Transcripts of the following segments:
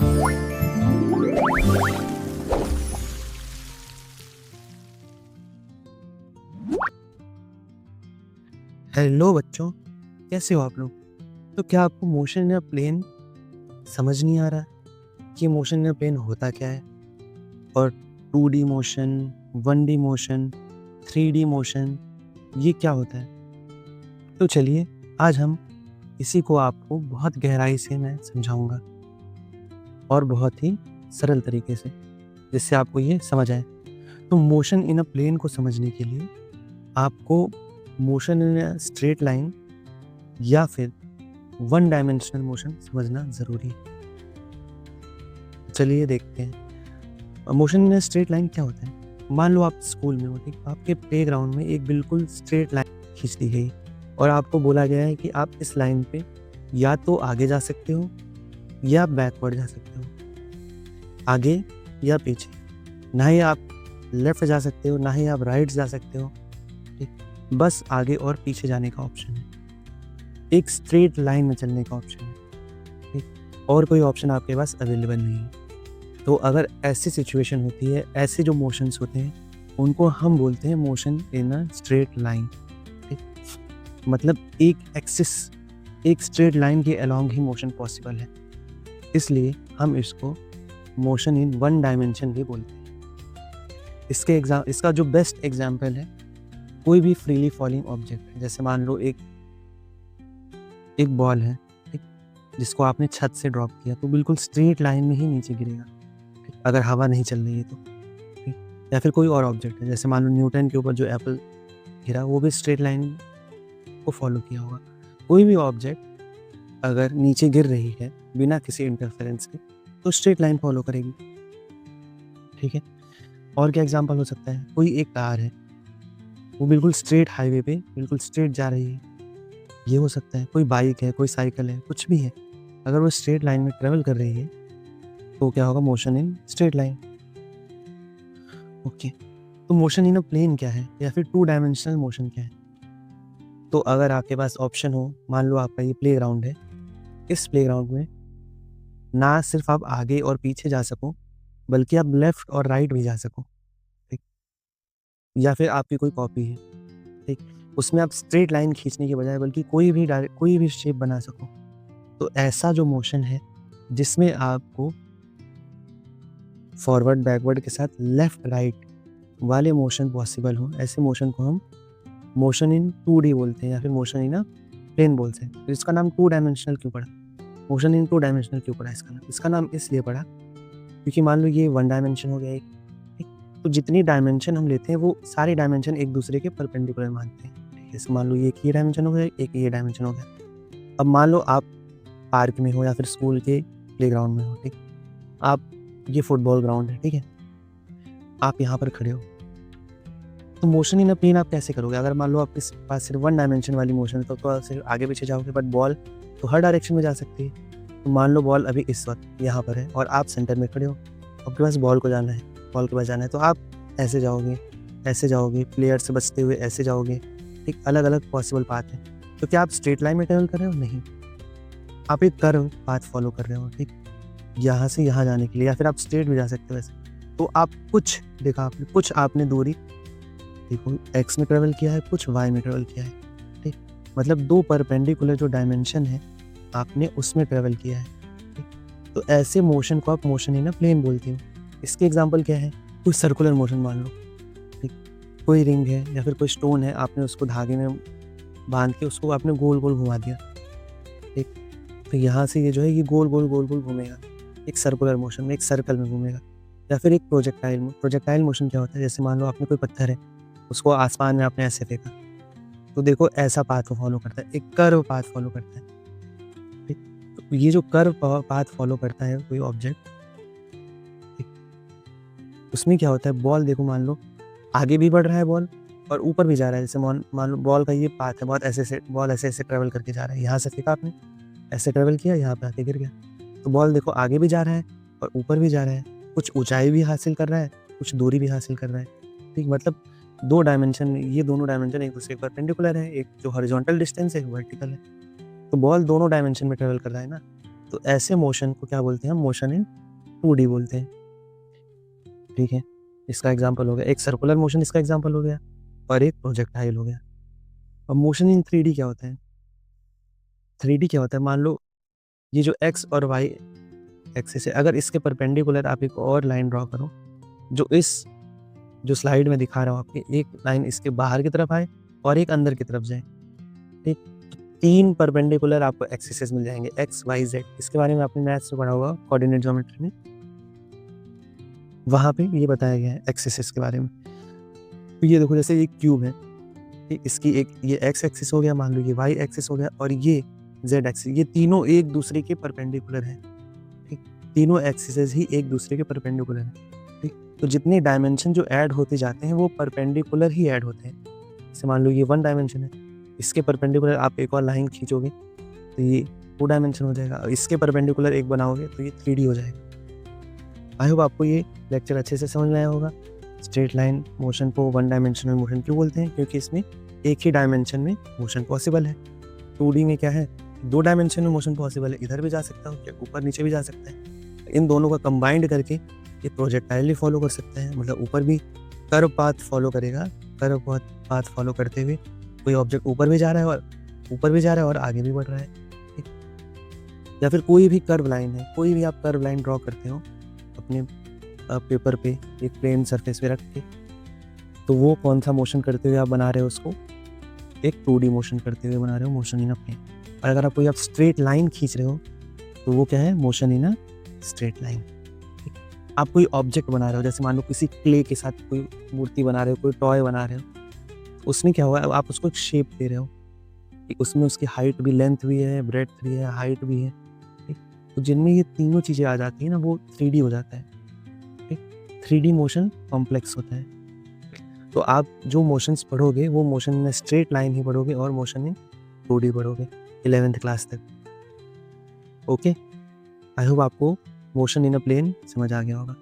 Hello बच्चों, कैसे हो आप लोग? तो क्या आपको मोशन इन अ प्लेन समझ नहीं आ रहा कि मोशन इन अ प्लेन होता क्या है? और 2D motion, 1D motion, 3D motion ये क्या होता है? तो चलिए आज हम इसी को आपको बहुत गहराई से मैं समझाऊँगा और बहुत ही सरल तरीके से, जिससे आपको ये समझ आए। तो मोशन इन अ प्लेन को समझने के लिए आपको motion in a straight line या फिर वन डायमेंशनल मोशन समझना ज़रूरी है। चलिए देखते हैं। Motion in a straight line क्या होता है? मान लो आप स्कूल में हो, ठीक? आपके प्लेग्राउंड में एक बिल्कुल स्ट्रेट लाइन खींच दी गई और आपको बोला गया है कि आप इस लाइन पे या तो आगे जा सकते हो या बैकवर्ड जा सकते हो, आगे या पीछे। ना ही आप लेफ्ट जा सकते हो, ना ही आप राइट जा सकते हो, ठीक? बस आगे और पीछे जाने का ऑप्शन है। एक स्ट्रेट लाइन में चलने का ऑप्शन है, ठीक? और कोई ऑप्शन आपके पास अवेलेबल नहीं है। तो अगर ऐसी सिचुएशन होती है, ऐसे जो मोशंस होते हैं, उनको हम बोलते हैं motion in a straight line, ठीक? मतलब एक एक्सिस, एक स्ट्रेट लाइन के अलोंग ही मोशन पॉसिबल है। इसलिए हम इसको मोशन इन वन डायमेंशन भी बोलते हैं। इसका जो बेस्ट एग्जाम्पल है, कोई भी फ्रीली फॉलिंग ऑब्जेक्ट है। जैसे मान लो एक बॉल है, ठीक? जिसको आपने छत से ड्रॉप किया तो बिल्कुल स्ट्रेट लाइन में ही नीचे गिरेगा, ठीक? अगर हवा नहीं चल रही है तो, ठीक? या फिर कोई और ऑब्जेक्ट है, जैसे मान लो न्यूटन के ऊपर जो एप्पल गिरा, वो भी स्ट्रेट लाइन को फॉलो किया होगा। कोई भी ऑब्जेक्ट अगर नीचे गिर रही है बिना किसी इंटरफेरेंस के तो स्ट्रेट लाइन फॉलो करेगी, ठीक है? और क्या एग्जांपल हो सकता है? कोई एक कार है, वो बिल्कुल स्ट्रेट हाईवे पे बिल्कुल स्ट्रेट जा रही है, ये हो सकता है। कोई बाइक है, कोई साइकिल है, कुछ भी है, अगर वो स्ट्रेट लाइन में ट्रेवल कर रही है तो क्या होगा? Motion in straight line. Okay, तो मोशन इन अ प्लेन क्या है या फिर 2 डायमेंशनल मोशन क्या है? तो अगर आपके पास ऑप्शन हो, मान लो आपका ये प्लेग्राउंड है, इस प्लेग्राउंड में ना सिर्फ आप आगे और पीछे जा सको, बल्कि आप लेफ्ट और राइट भी जा सको, ठीक? या फिर आपकी कोई कॉपी है, ठीक? उसमें आप स्ट्रेट लाइन खींचने के बजाय बल्कि कोई भी शेप बना सको। तो ऐसा जो मोशन है, जिसमें आपको फॉरवर्ड बैकवर्ड के साथ लेफ्ट राइट वाले मोशन पॉसिबल हो, ऐसे मोशन को हम मोशन इन 2D बोलते हैं या फिर मोशन इन अ प्लेन बोलते हैं। तो इसका नाम 2 डायमेंशनल क्यों पड़ा? मोशन इन 2 डायमेंशनल क्यों पड़ा इसका नाम? इसका नाम इसलिए पड़ा क्योंकि मान लो ये 1 डायमेंशन हो गया एक, ठीक? तो जितनी डायमेंशन हम लेते हैं वो सारे डायमेंशन एक दूसरे के परपेंडिकुलर मानते हैं, ठीक है? जैसे मान लो ये एक ये डायमेंशन हो गया, एक ये डायमेंशन हो गया। अब मान लो आप पार्क में हो या फिर स्कूल के प्लेग्राउंड में हो, ठीक? आप ये फुटबॉल ग्राउंड है, ठीक है? आप यहाँ पर खड़े हो, तो मोशन इन अ प्लेन आप कैसे करोगे? अगर मान लो आपके पास सिर्फ 1 डायमेंशन वाली मोशन है तो सिर्फ आगे पीछे जाओगे, बट बॉल तो हर डायरेक्शन में जा सकती है। तो मान लो बॉल अभी इस वक़्त यहाँ पर है और आप सेंटर में खड़े हो, आपके पास बॉल को जाना है, बॉल के पास जाना है, तो आप ऐसे जाओगे, प्लेयर से बचते हुए ऐसे जाओगे, ठीक? अलग-अलग पॉसिबल पाथ हैं। तो क्या आप स्ट्रेट लाइन में ट्रैवल कर रहे हो? नहीं। आप एक कर्व पाथ फॉलो कर रहे हो, ठीक? यहाँ से यहाँ जाने के लिए, या फिर आप स्ट्रेट भी जा सकते हो वैसे। तो आप कुछ आपने दूरी देखो एक्स में ट्रैवल किया है, कुछ वाई में ट्रैवल किया है, ठीक? मतलब 2 परपेंडिकुलर जो डायमेंशन है, आपने उसमें ट्रैवल किया है, ठीक? तो ऐसे मोशन को आप मोशन इन अ प्लेन बोलते हो। इसके एग्जांपल क्या है? कोई सर्कुलर मोशन मान लो, ठीक? कोई रिंग है या फिर कोई स्टोन है, आपने उसको धागे में बाँध के उसको आपने गोल-गोल घुमा दिया, ठीक? तो यहाँ से ये जो है ये गोल-गोल घूमेगा, एक सर्कुलर मोशन में, एक सर्कल में घूमेगा। या फिर एक प्रोजेक्टाइल मोशन क्या होता है? जैसे मान लो आपने कोई पत्थर है, उसको आसमान में आपने ऐसे फेंका, तो देखो ऐसा पाथ को फॉलो करता है, एक कर्व पाथ फॉलो करता है, ठीक? तो ये जो कर्व पाथ फॉलो करता है कोई ऑब्जेक्ट, ठीक? उसमें क्या होता है? बॉल देखो मान लो आगे भी बढ़ रहा है बॉल और ऊपर भी जा रहा है। जैसे मान लो बॉल का ये पाथ है, बॉल ऐसे ट्रैवल करके जा रहा है। यहाँ से फेंका आपने, ऐसे ट्रैवल किया, यहाँ पे आके गिर गया। तो बॉल देखो आगे भी जा रहा है और ऊपर भी जा रहा है, कुछ ऊँचाई भी हासिल कर रहा है, कुछ दूरी भी हासिल कर रहा है, ठीक? मतलब 2 डायमेंशन, ये दोनों डायमेंशन एक दूसरे के परपेंडिकुलर है, एक जो हॉरिजॉन्टल डिस्टेंस है, एक वर्टिकल है। तो बॉल दोनों डायमेंशन में ट्रैवल कर रहा है ना, तो ऐसे मोशन को क्या बोलते हैं हम, मोशन इन 2D बोलते हैं। ठीक है, इसका एग्जांपल हो गया, एक सर्कुलर मोशन इसका एग्जांपल हो गया और एक प्रोजेक्टाइल हो गया। अब मोशन इन 3D क्या होता है? 3D क्या होता है, मान लो ये जो x और y एक्सिस है, अगर इसके परपेंडिकुलर आप एक और लाइन ड्रॉ करो, जो स्लाइड में दिखा रहा हूँ आपके, एक लाइन इसके बाहर की तरफ आए और एक अंदर की तरफ जाए। ठीक, तो 3 परपेंडिकुलर आपको एक्सिसेस मिल जाएंगे, x, y, z। इसके बारे में आपने मैथ्स में पढ़ा होगा, कोऑर्डिनेट ज्योमेट्री में, वहाँ पे ये बताया गया है एक्सिसेस के बारे में। तो ये देखो, जैसे ये क्यूब है, ठीक, इसकी एक ये x एक्सिस हो गया, मान लो ये y एक्सिस हो गया और ये z एक्सिस, ये तीनों एक दूसरे के परपेंडिकुलर हैं। ठीक, तीनों एक्सिसेस ही एक दूसरे के परपेंडिकुलर हैं। ठीक, तो जितने डायमेंशन जो ऐड होते जाते हैं वो परपेंडिकुलर ही ऐड होते हैं। जैसे मान लो ये 1 डायमेंशन है, इसके परपेंडिकुलर आप एक और लाइन खींचोगे तो ये 2 डायमेंशन हो जाएगा, और इसके परपेंडिकुलर एक बनाओगे तो ये 3D हो जाएगा। आई होप आपको ये लेक्चर अच्छे से समझ में आया होगा। स्ट्रेट लाइन मोशन को 1 डायमेंशनल मोशन क्यों बोलते हैं? क्योंकि इसमें एक ही डायमेंशन में मोशन पॉसिबल है। 2D में क्या है, 2 डायमेंशन में मोशन पॉसिबल है, इधर भी जा सकता हूँ, ऊपर नीचे भी जा सकता है। इन दोनों का कंबाइंड करके ये प्रोजेक्टाइल फॉलो कर सकते हैं, मतलब ऊपर भी कर्व पाथ फॉलो करेगा, कर्व पाथ फॉलो करते हुए कोई ऑब्जेक्ट ऊपर भी जा रहा है और आगे भी बढ़ रहा है। ठीक, या फिर कोई भी कर्व लाइन है, कोई भी आप कर्व लाइन ड्रॉ करते हो अपने पेपर पे एक प्लेन सरफेस पे रख के, तो वो कौन सा मोशन करते हुए आप बना रहे हो, उसको एक 2D मोशन करते हुए बना रहे हो, मोशन इन अ प्लेन। और अगर आप कोई स्ट्रेट लाइन खींच रहे हो तो वो क्या है, motion in a straight line. आप कोई ऑब्जेक्ट बना रहे हो, जैसे मान लो किसी क्ले के साथ कोई मूर्ति बना रहे हो, कोई टॉय बना रहे हो, उसमें क्या हुआ, आप उसको एक शेप दे रहे हो, उसमें उसकी हाइट भी, लेंथ भी है, ब्रेड्थ भी है, हाइट भी है। ठीक, तो जिनमें ये तीनों चीज़ें आ जाती हैं ना, वो 3D हो जाता है। ठीक, 3D मोशन कॉम्प्लेक्स होता है। तो आप जो मोशंस पढ़ोगे वो मोशन इन स्ट्रेट लाइन ही पढ़ोगे और मोशन इन 2D पढ़ोगे 11th क्लास तक। ओके, आई होप आपको मोशन इन अ प्लेन समझ आ गया होगा।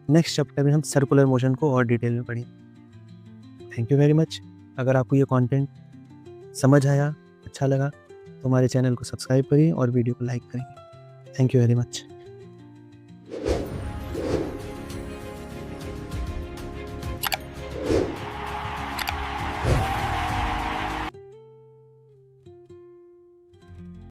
नेक्स्ट चैप्टर में हम सर्कुलर मोशन को और डिटेल में पढ़ेंगे। Thank you very much. अगर आपको ये कंटेंट समझ आया, अच्छा लगा, तो हमारे चैनल को सब्सक्राइब करिए और वीडियो को लाइक करिए। Thank you very much.